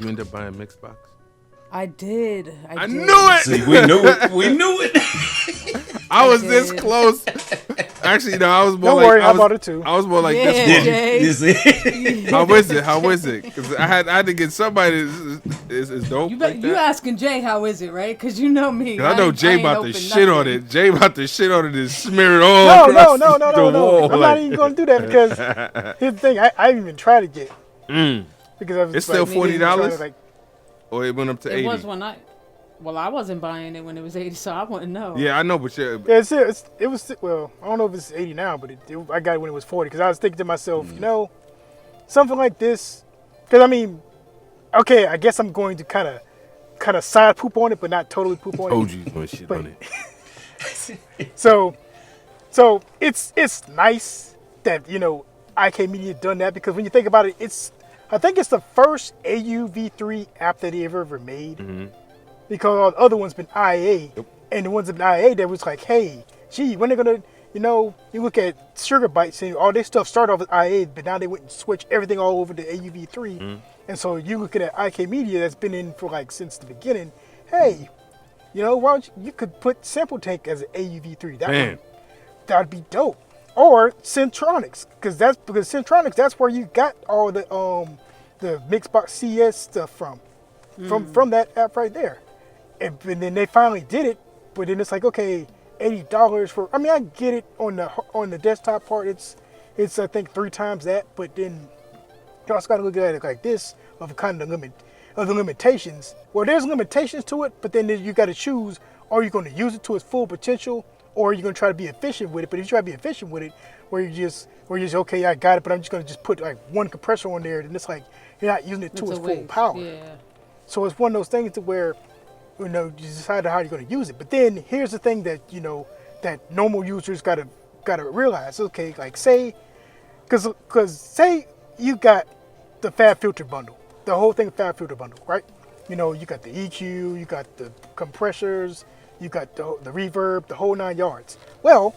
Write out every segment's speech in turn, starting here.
you end up buying Mixbox? I did. I knew it. See, we knew it. We knew it. I was this close. Actually, no, I was more Don't like. worry, I bought it too. I was more like Yeah, this one. Jay. How is it? How is it? Because I had to get somebody is dope. You, like you asking Jay how is it, right? Because you know me. I know Jay about to shit on it. Jay about to shit on it and smear it all across the wall. I'm not even going to do that because here's the thing. I haven't even tried it yet. Because I was it's like, still $40? Like, or it went up to 80? It was when I wasn't buying it when it was 80, so I wouldn't know. Yeah, I know, but it was, well, I don't know if it's 80 now, but I got it when it was 40 because I was thinking to myself, you know, something like this, because I mean, okay, I guess I'm going to kind of side poop on it, but not totally poop on it. Told you going shit on it. So it's nice that, you know, Akai Media done that because when you think about it, I think it's the first AUV3 app that they ever made. Because all the other ones been IA, and the ones in IA that was like, hey, gee, when they're gonna, you know, you look at Sugar Bites and all their stuff started off as IA, but now they went and switched everything all over to AUV3, and so you looking at Akai Media that's been in for like since the beginning. Hey, you know, why don't you could put Sample Tank as an AUV3? That'd be dope. Or Centronics, because Centronics, that's where you got all the Mixbox CS stuff from that app right there. And then they finally did it, but then it's like, okay, $80 for. I mean, I get it on the desktop part. It's I think 3 times that, but then you also got to look at it like this of kind of the limitations. Well, there's limitations to it, but then you got to choose: are you going to use it to its full potential, or are you going to try to be efficient with it? But if you try to be efficient with it, where you just okay, I got it, but I'm just going to just put like one compressor on there, then it's like you're not using it to its full power. Yeah. So it's one of those things to where, you know, you decide how you're going to use it. But then here's the thing that, you know, that normal users gotta realize. Okay, like say, because say you got the Fab Filter bundle, the whole thing Fab Filter bundle, right? You know, you got the EQ, you got the compressors, you got the reverb, the whole 9 yards. Well,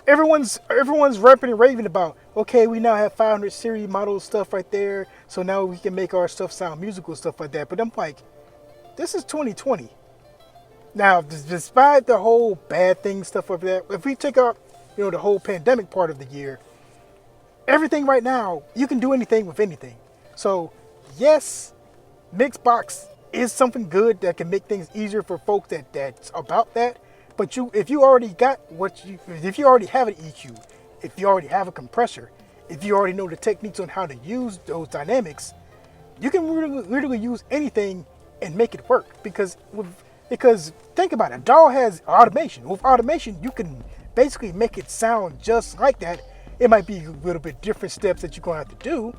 everyone's rapping and raving about, okay, we now have 500 series model stuff right there, so now we can make our stuff sound musical, stuff like that. But I'm like, this is 2020. Now, despite the whole bad thing stuff over there, if we take out, you know, the whole pandemic part of the year, everything right now, you can do anything with anything. So, yes, Mixbox is something good that can make things easier for folks that's about that. But if you already got if you already have an EQ, if you already have a compressor, if you already know the techniques on how to use those dynamics, you can literally use anything and make it work. Because think about it, DAW has automation. With automation, you can basically make it sound just like that. It might be a little bit different steps that you're gonna have to do,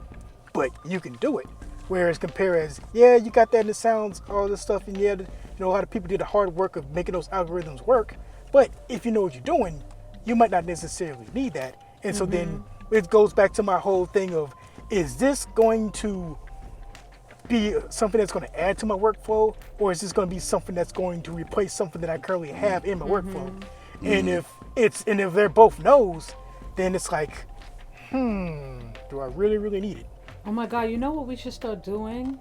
but you can do it. Whereas you got that and it sounds all this stuff, and yeah, you know, a lot of people did the hard work of making those algorithms work. But if you know what you're doing, you might not necessarily need that. And so then it goes back to my whole thing of, is this going to be something that's going to add to my workflow, or is this going to be something that's going to replace something that I currently have in my workflow? And if they're both no's, then it's like, do I really need it? Oh my God, you know what we should start doing?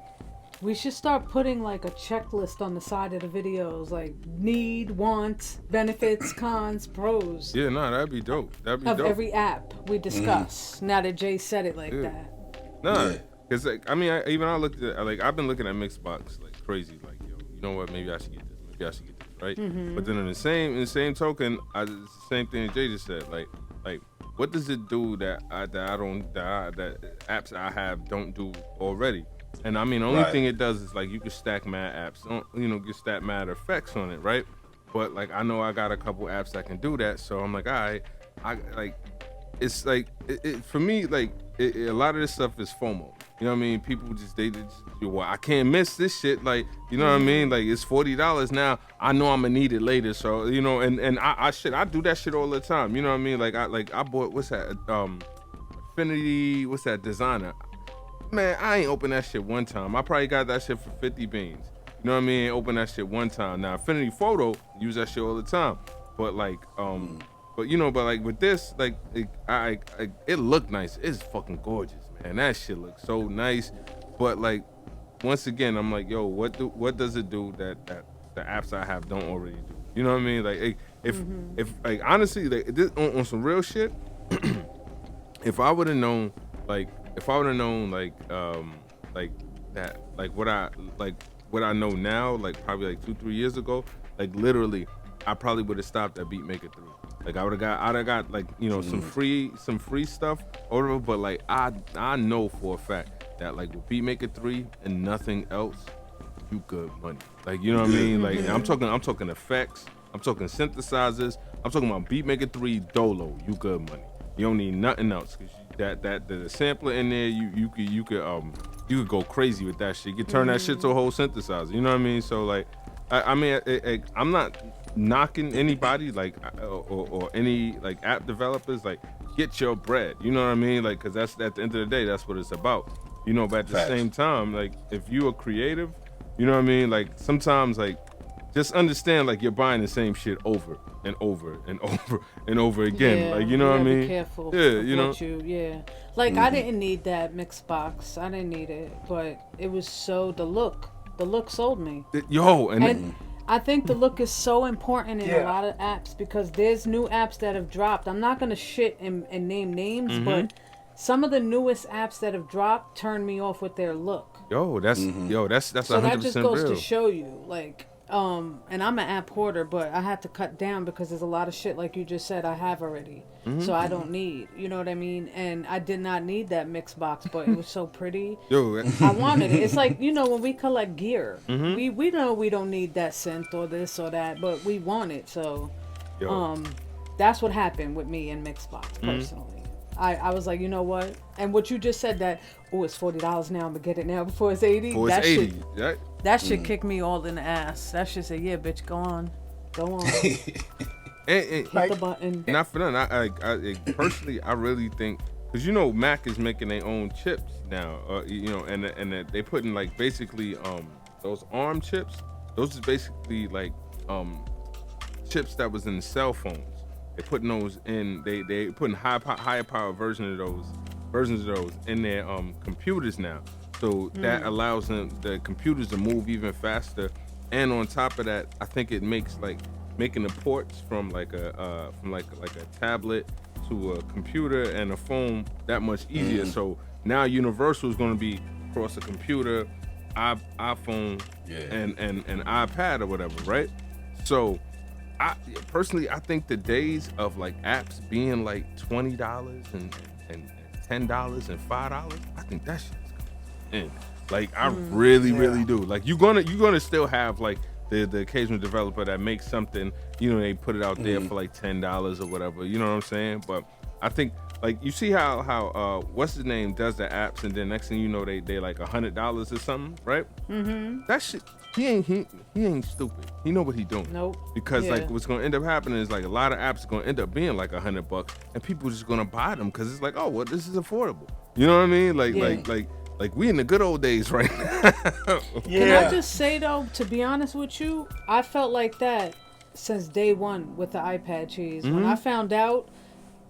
We should start putting like a checklist on the side of the videos, like need, want, benefits, cons, pros. Yeah, no, that'd be dope. That'd be dope. Of every app we discuss. Now that Jay said it like that. Nah, because like, I mean, I looked at, like, I've been looking at Mixbox like crazy. Like, yo, you know what? Maybe I should get this. Maybe I should get this, right? But then in the same token, it's the same thing Jay just said. Like, what does it do that apps I have don't do already? And I mean, the only thing it does is like you can stack mad apps, you know, get stack mad effects on it, right? But like I know I got a couple apps that can do that, so I'm like, all right, I like, it's like for me, like a lot of this stuff is FOMO. You know what I mean? People well, I can't miss this shit. Like, you know what I mean? Like, it's $40 now. I know I'm gonna need it later. So, you know, and I do that shit all the time. You know what I mean? Like I bought, what's that? Infinity, what's that? Designer. Man, I ain't opened that shit one time. I probably got that shit for 50 beans. You know what I mean? Open that shit one time. Now, Infinity Photo, use that shit all the time. But like, but you know, but like with this, like, it looked nice. It's fucking gorgeous, man. That shit looks so nice. But like, once again, I'm like, yo, what does it do that the apps I have don't already do? You know what I mean? Like, if like honestly, like this, on some real shit, if I would have known, like that, like what I know now, like probably like 2-3 years ago, like literally, I probably would have stopped at Beatmaker 3. Like I'd have got like, you know, some free stuff or whatever, but like I know for a fact that like with Beatmaker 3 and nothing else, you good money. Like, you know what I mean? Like I'm talking effects, I'm talking synthesizers, I'm talking about Beatmaker 3 Dolo, you good money. You don't need nothing else, cause the sampler in there, you could go crazy with that shit. You could turn that shit to a whole synthesizer. You know what I mean? So like, I mean, I'm not knocking anybody like or any like app developers. Like, get your bread. You know what I mean? Like, cause that's at the end of the day, that's what it's about. You know, but at the same time, like if you are creative, you know what I mean? Like sometimes like just understand like you're buying the same shit over and over and over and over again. Yeah, like, you know what I mean? Be careful. Yeah, you know. Like I didn't need that mix box. I didn't need it, but it was so the look sold me. And I think the look is so important in a lot of apps because there's new apps that have dropped. I'm not gonna shit and name names, but some of the newest apps that have dropped turn me off with their look. That's so 100% that just goes real. to show you, like, and I'm an app hoarder, but I had to cut down because there's a lot of shit, like you just said, I have already. So I don't need, you know what I mean? And I did not need that mix box, but it was so pretty. I wanted it. It's like, you know, when we collect gear, we know we don't need that synth or this or that, but we want it. So that's what happened with me and Mixbox personally. I was like, you know what? And what you just said that, it's $40 now, I'm gonna get it now before it's 80. Before it's 80, right? That shit kicked me all in the ass. That shit said, yeah, bitch, go on. Hit the button. Not for nothing. I personally, I really think, because you know Mac is making their own chips now, you know, and they putting like basically those ARM chips. Those is basically like chips that was in the cell phones. They putting those in. They putting higher power versions of those in their computers now. So that allows the computers to move even faster. And on top of that, I think it makes like making the ports from like a tablet to a computer and a phone that much easier. So now Universal is going to be across a computer, iPhone, and iPad or whatever, right? So I personally, I think the days of like apps being like $20 and $10 and $5, I think that shit is going in. Like I really do. Like you're gonna still have like the occasional developer that makes something, you know, they put it out there for like $10 or whatever, you know what I'm saying? But I think like you see how what's his name does the apps, and then next thing you know they like $100 or something, right? That shit, he ain't stupid. He know what he doing. Nope. Because like what's gonna end up happening is like a lot of apps are gonna end up being like $100, and people just gonna buy them because it's like, oh well, this is affordable. You know what I mean? Like we in the good old days right now. Can I just say though, to be honest with you, I felt like that since day one with the iPad Cheez. When I found out,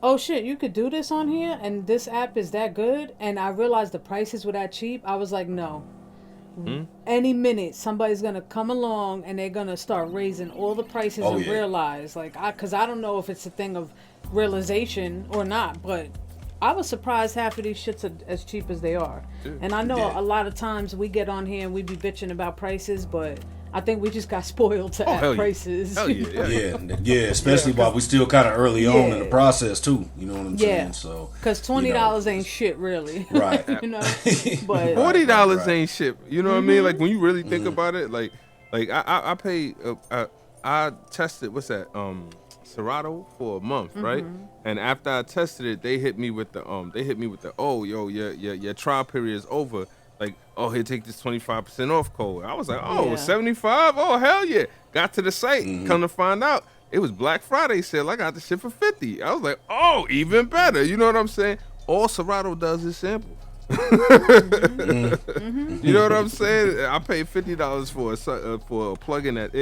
oh shit, you could do this on here and this app is that good, and I realized the prices were that cheap, I was like, no. Any minute somebody's gonna come along and they're gonna start raising all the prices realize, like, because I don't know if it's a thing of realization or not, but I was surprised half of these shits are as cheap as they are. And I know a lot of times we get on here and we be bitching about prices, but I think we just got spoiled to add prices. Hell yeah, especially while we still kind of early on in the process too. You know what I'm saying? So because $20 ain't shit really, right? You know, but $40 ain't shit. You know what I mean? Like when you really think about it, like I paid, I tested what's that Serato for a month, right? And after I tested it, they hit me with the oh yo, your trial period is over. Like, oh, here, take this 25% off code. I was like, oh, 75? Oh, hell yeah. Got to the site. Come to find out, it was Black Friday sale. I got the shit for 50. I was like, oh, even better. You know what I'm saying? All Serato does is sample. You know what I'm saying? I paid $50 for a plugin that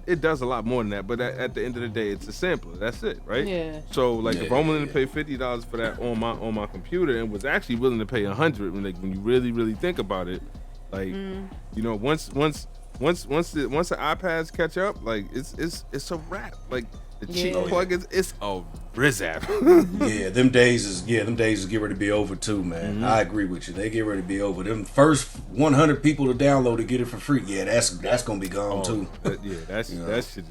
it does a lot more than that, but at the end of the day, it's a sampler. That's it, right? Yeah. So like if I'm willing to pay $50 for that on my computer and was actually willing to pay $100 when you really think about it, Like, you know, once the iPads catch up, like it's a wrap. Like the cheap plugins, it's a rizzap. Them days is get ready to be over too, man. I agree with you. They get ready to be over. Them first 100 people to download to get it for free. Yeah, that's gonna be gone too. That shit.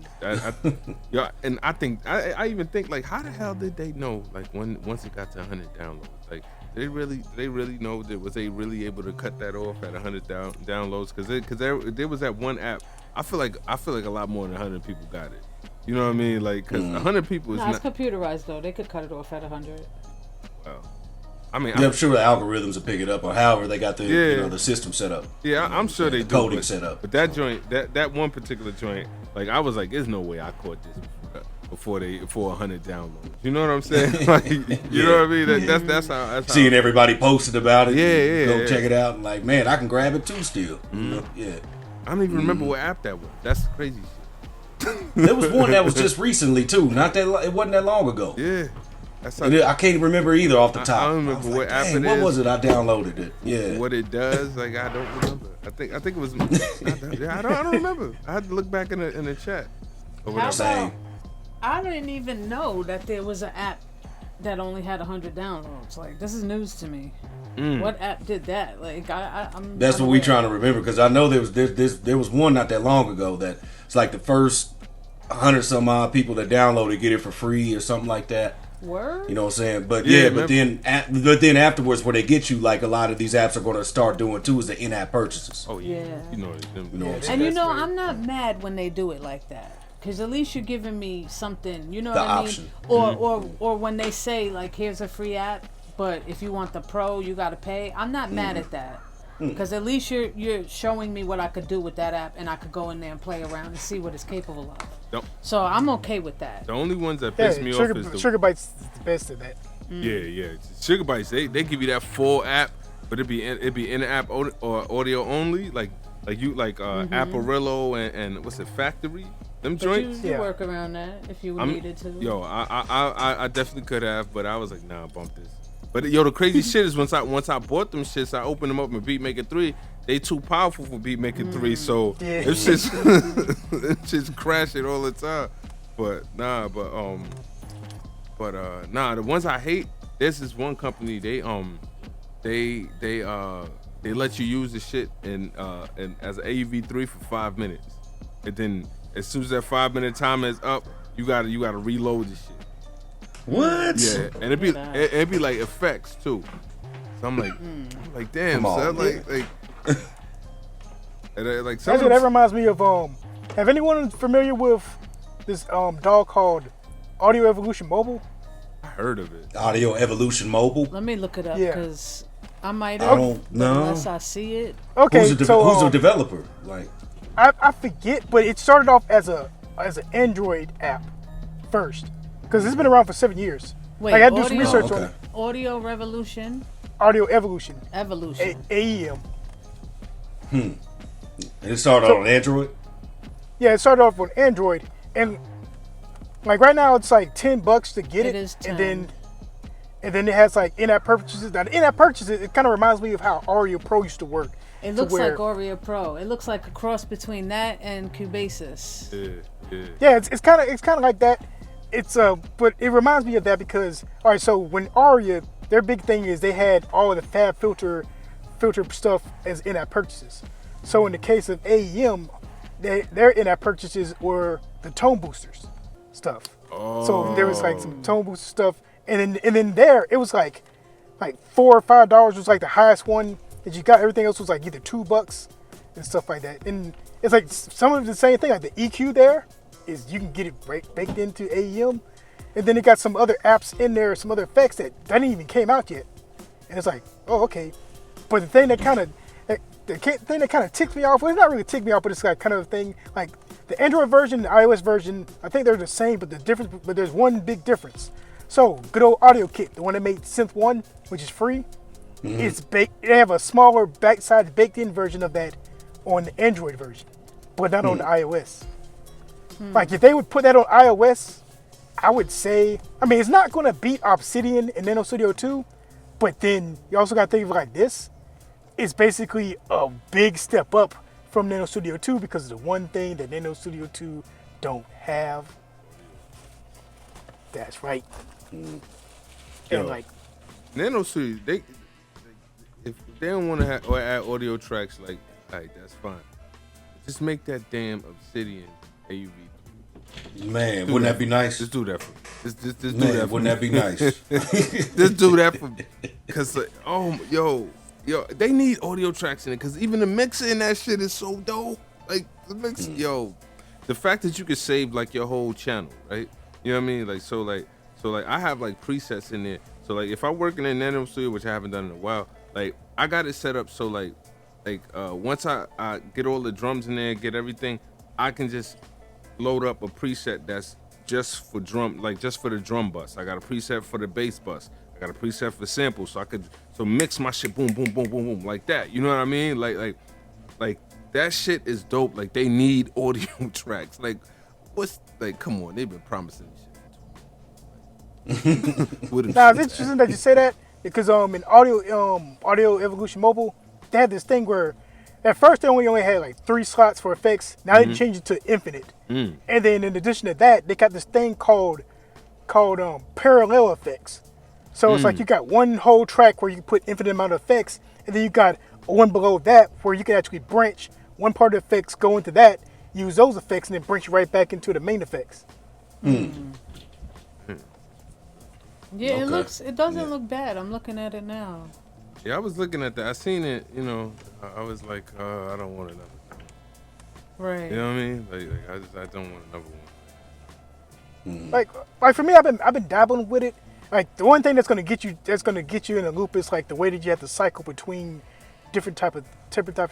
And I think I even think like, how the hell did they know like once it got to 100 downloads? Like, they really know that was they really able to cut that off at 100 downloads? Because there was that one app. I feel like a lot more than 100 people got it. You know what I mean? Like, because 100 people is it's computerized though. They could cut it off at 100. Well, I mean, I'm sure the algorithms will pick it up, or however they got the the system set up. Yeah, I'm sure they the do. Coding set up. But that joint, that one particular joint, like I was like, there's no way I caught this before 100 downloads. You know what I'm saying? Like, you know what I mean? That's how. Seeing everybody posted about it. Go check it out. And like, man, I can grab it too still. You know? Yeah. I don't even remember what app that was. That's crazy shit. There was one that was just recently too. It wasn't that long ago. Yeah. That's I can't remember either off the top. I don't remember what app it is. What was it? I downloaded it. Yeah. What it does, like I don't remember. I think it was. I don't remember. I had to look back in the chat. I didn't even know that there was an app that only had 100 downloads. Like, this is news to me. What app did that? Like, I'm. That's what we trying to remember, because I know there was one not that long ago that it's like the first 100 some odd people that downloaded get it for free or something like that. Word? You know what I'm saying? But but then afterwards, where they get you, like a lot of these apps are going to start doing too, is the in-app purchases. Oh yeah. You know what I'm saying? And you know, I'm not mad when they do it like that. Because at least you're giving me something, you know what I mean? Or when they say, like, here's a free app, but if you want the pro, you got to pay. I'm not mad at that. Because at least you're showing me what I could do with that app, and I could go in there and play around and see what it's capable of. So I'm okay with that. The only ones that piss me off is Sugarbytes is the best at that. Yeah. Sugarbytes, they give you that full app, but it'd be in-app or audio only, like Apparillo and what's it, Factory. Them joints. You work around that if you needed to. Yo, I definitely could have, but I was like, nah, bump this. But yo, the crazy shit is once I bought them shits, I opened them up in Beatmaker 3. They too powerful for Beatmaker 3, so it's just crashing all the time. But the ones I hate, there's this one company, they let you use the shit in as an AUV3 for 5 minutes, and then as soon as that 5-minute timer is up, you gotta reload the shit. What? Yeah, and it'd be like effects too. So I'm like, damn, son, like that reminds me of have anyone familiar with this dog called Audio Evolution Mobile? I heard of it. Audio Evolution Mobile. Let me look it up because I might have. I don't know unless I see it. Okay, who's the developer? Like, I forget, but it started off as an Android app first. Because it's been around for 7 years. Wait, I got to do some research on it. Audio Revolution? Audio Evolution. AEM. And it started on Android? Yeah, it started off on Android. And like right now it's like $10 to get it. It is 10. And then it has like in-app purchases. Now the in-app purchases, it kind of reminds me of how Audio Pro used to work. It looks like Audio Pro. It looks like a cross between that and Cubasis. Yeah, it's kind of like that. But it reminds me of that because, all right, so when Aria, their big thing is they had all of the fab filter stuff as in-app purchases. So in the case of AEM, their in-app purchases were the tone boosters stuff. So there was like some tone booster stuff, and then there it was like $4 or $5 was like the highest one that you got. Everything else was like either $2 and stuff like that. And it's like some of the same thing, like the EQ there. Is you can get it baked into AEM, and then it got some other apps in there, some other effects that didn't even came out yet, and it's like, oh, okay. But the thing that kind of ticked me off, well, it's not really ticked me off, but it's like kind of a thing, like the Android version, the iOS version, I think they're the same, but there's one big difference. So good old Audio Kit, the one that made Synth 1, which is free, it's baked. They have a smaller backside baked-in version of that on the Android version, but not on the iOS. Like, if they would put that on iOS, I would say, I mean, it's not going to beat Obsidian and Nano Studio 2, but then you also got to think of like this. it's basically a big step up from Nano Studio 2 because the one thing that Nano Studio 2 don't have. That's right. Yo, And like Nano Studio, if they don't want to add audio tracks, like, alright, that's fine. Just make that damn Obsidian AUV. Man, wouldn't that be nice? Just do that for me. Just do Man, that for wouldn't me. that be nice? Just do that for me. Cause like, yo, they need audio tracks in it. Cause even the mixer in that shit is so dope. Like the mix, yo, the fact that you could save like your whole channel, right? You know what I mean? Like so I have like presets in there. So like if I'm working in Nano Studio, which I haven't done in a while, like I got it set up so like once I get all the drums in there, get everything, I can just load up a preset that's just for drum, like just for the drum bus. I got a preset for the bass bus. I got a preset for samples, so I could mix my shit, boom, boom, boom, boom, boom, like that. You know what I mean? Like that shit is dope. Like they need audio tracks. Like come on, they've been promising this shit. now it's interesting that you say that because in Audio Evolution Mobile, they had this thing where at first they only had like 3 slots for effects. Now they changed it to infinite. And then in addition to that, they got this thing called parallel effects. So it's like you got one whole track where you can put infinite amount of effects, and then you got one below that where you can actually branch one part of the effects, go into that, use those effects, and then branch right back into the main effects. Yeah, Okay. it doesn't look bad. I'm looking at it now. Yeah, I was looking at that. I seen it. You know, I was like, I don't want another. Right. You know what I mean? Like I don't want another one. Like for me, I've been dabbling with it. Like the one thing that's gonna get you in a loop is like the way that you have to cycle between different type of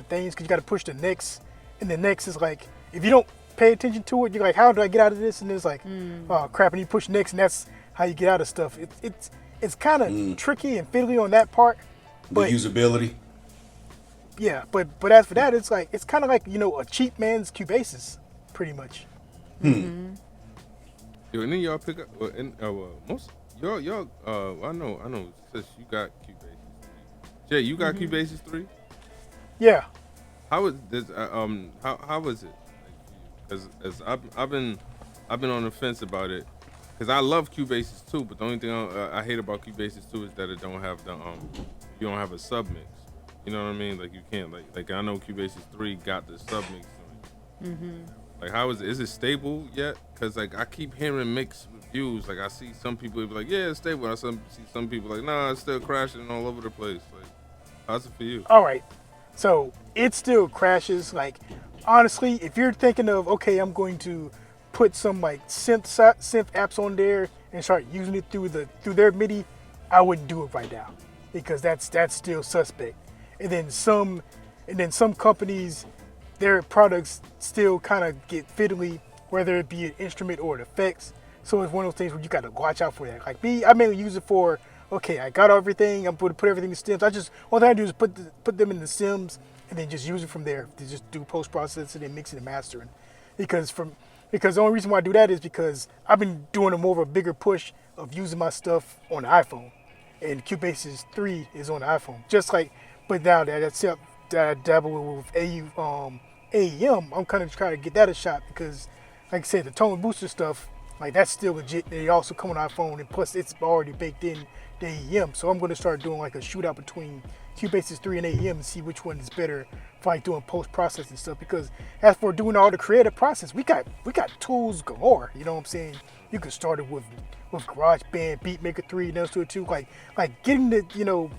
things, because you got to push the next, and the next is like if you don't pay attention to it, you're like, how do I get out of this? And it's like, oh crap, and you push next, and that's how you get out of stuff. It's kind of tricky and fiddly on that part, but The usability. yeah, but as for that, it's like it's kind of like a cheap man's Cubasis, pretty much. Yo, and then y'all pick up, most y'all. I know. Since you got Cubasis 3, Jay, you got Cubasis 3. Yeah. How was this? How was it? Because I've been on the fence about it. Because I love Cubasis 2, but the only thing I hate about Cubasis 2 is that it don't have you don't have a sub mix. You know what I mean? Like you can't like I know Cubasis 3 got the sub mix on it. Like how is it? Is it stable yet? Because like I keep hearing mixed reviews. Like I see some people be like, yeah, it's stable. I see some people like, nah, it's still crashing all over the place. Like how's it for you? All right. So it still crashes. Like honestly, if you're thinking of okay, I'm going to put some like synth apps on there and start using it through their MIDI, I wouldn't do it right now because that's still suspect. And then some companies, their products still kind of get fiddly, whether it be an instrument or an effects. So it's one of those things where you got to watch out for that. Like me, I mainly use it for okay, I got everything. I'm going to put everything in stems. All I do is put them in the stems and then just use it from there to just do post processing and mixing and mastering. Because the only reason why I do that is because I've been doing a more of a bigger push of using my stuff on the iPhone, and Cubasis 3 is on the iPhone. Just like, but now that I dabble with AEM, I'm kind of trying to get that a shot because, like I said, the tone booster stuff, like that's still legit. They also come on iPhone, and plus it's already baked in the AEM. So I'm going to start doing like a shootout between Cubasis 3 and AEM and see which one is better for like doing post-processing stuff. Because as for doing all the creative process, we got tools galore. You know what I'm saying? You can start it with GarageBand, Beatmaker 3, Nano Studio 2, like getting the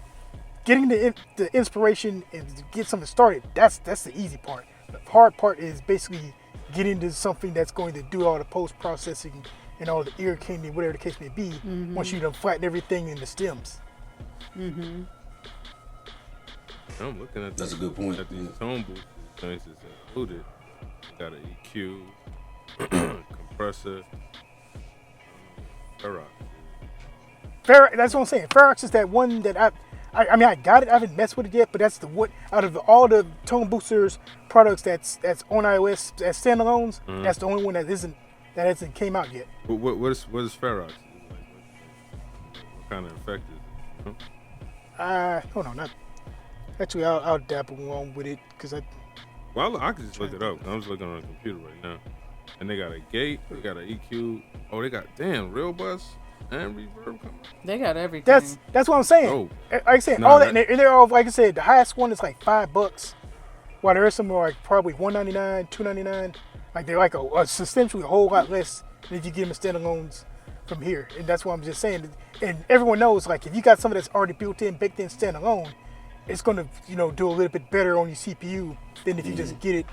inspiration and to get something started. That's the easy part. The hard part is basically getting to something that's going to do all the post-processing and all the ear candy, whatever the case may be. Once you done flatten everything in the stems. I'm looking at That's a good point. At these tone boosters, things is included. You got an EQ, compressor, Ferox. That's what I'm saying. Ferox is that one that I mean I got it. I haven't messed with it yet, but that's out of all the tone boosters products that's on iOS as standalones. That's the only one that hasn't came out yet. What is Ferox? What kind of effect is it? Hold on, Actually, I'll dabble along with it because Well, I can just look it up. I'm just looking on the computer right now. And they got a gate, they got an EQ. Oh, they got, damn, real bus and reverb coming. They got everything. That's what I'm saying. Oh. Like I said, all that, and they're all, like I said, the highest one is like $5. While there are some more like probably $199, $299. Like they're like essentially a whole lot less than if you get them as standalones from here. And that's what I'm just saying. And everyone knows, like, if you got something that's already built in, baked in standalone, it's gonna, do a little bit better on your CPU than if you just get it.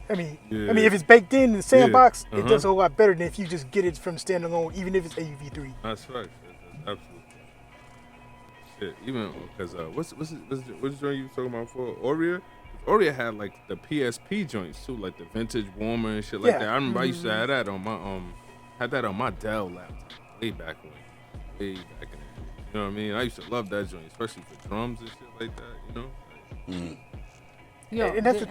I mean, if it's baked in the sandbox, it does a whole lot better than if you just get it from standalone, even if it's AUV3. That's right. That's absolutely. Shit, even because what's joint you talking about for Aurea? Aurea had like the PSP joints too, like the vintage warmer and shit like that. I remember I used to have that on my Dell laptop way back in. You know what I mean? I used to love that joint, especially for drums and shit like that. Yo, and that's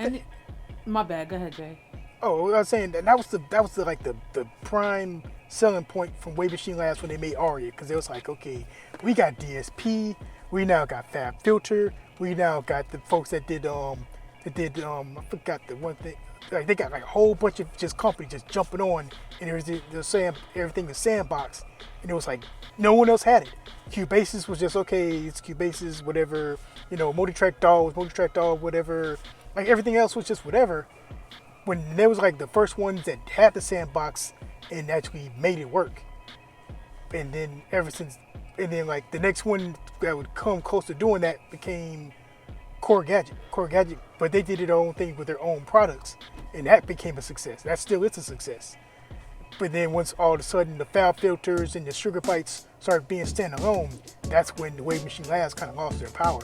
my bad. Go ahead, Jay. Oh, I was saying that was the prime selling point from Wave Machine Labs when they made Aria, because it was like, okay, we got DSP, we now got Fab Filter, we now got the folks that did I forgot the one thing. Like they got like a whole bunch of just companies just jumping on, and they're saying everything is sandbox, and it was like no one else had it. Cubasis was just okay, it's Cubasis, whatever, multi-track DAW, whatever. Like everything else was just whatever. When there was like the first ones that had the sandbox and actually made it work, and then like the next one that would come close to doing that became Korg Gadget, but they did their own thing with their own products, and that became a success. That still is a success. But then once all of a sudden the Fab Filters and the Sugar Bites started being standalone, that's when the Wave Machine Labs kind of lost their power.